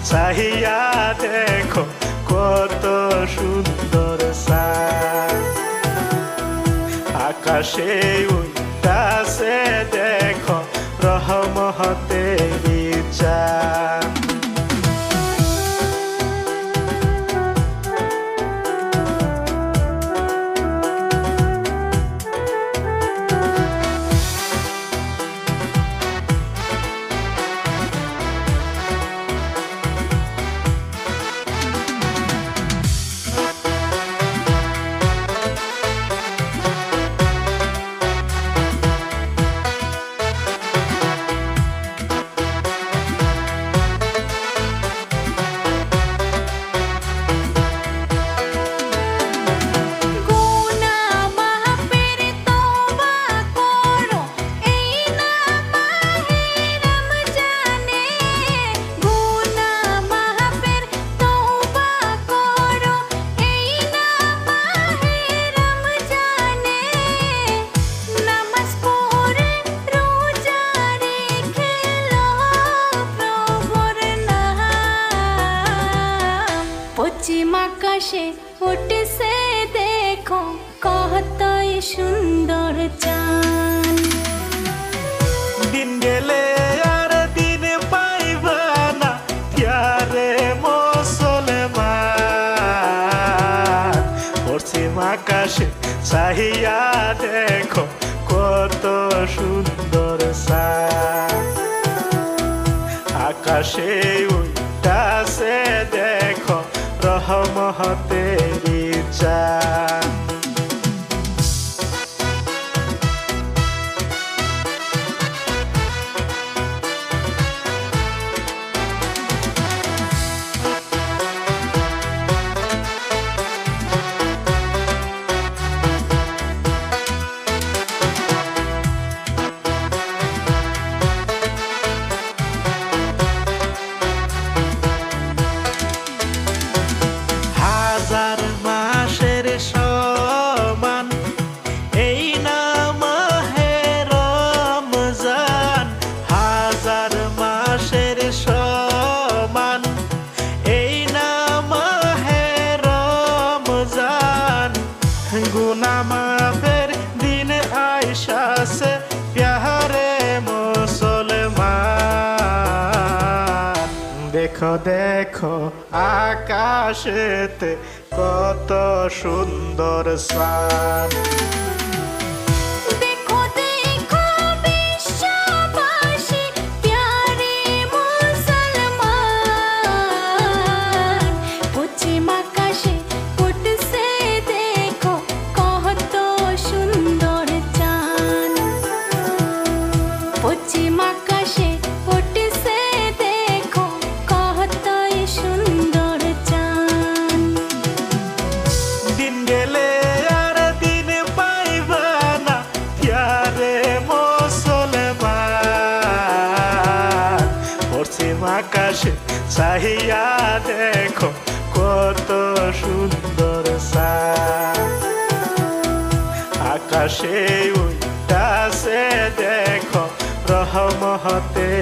চাহিয়া দেখো কত সুন্দর চাঁদ। আকাশে উঠতাছে দেখো রহমতেরি চাঁদ। পশ্চিম আকাশে উঠেছে দেখো কতই সুন্দর চাঁদ। দিন গেলে আর দিন পাইবা না ইয়ারে মুসলমান। পশ্চিম আকাশে চাহিয়া দেখো কত সুন্দর চাঁদ। আকাশে উঠতাছে দেখো রহমতেরি চাঁদ। হাজার মাসের সমান এই না মাহে রমজান। হাজার মাসের সমান এই না মাহে রমজান। গুনাহ মাফের দিন আইসাছে প্যারে মুসলমান। দেখো দেখো আকাশেতে কত সুন্দর চাঁদ। দেখো দেখো বিশ্ববাসী প্যারে মুসলমান। পশ্চিম আকাশে উঠছে দেখো কত সুন্দর চাঁদ। পশ্চিম আকাশে উঠছে দেখো কতই সুন্দর চাঁদ। দিন গেলে আর দিন পাইবা না ইয়ারে মুসলমান। পশ্চিম আকাশে চাহিয়া দেখো কত সুন্দর চাঁদ। আকাশে উঠতাছে দেখো রহমতেরি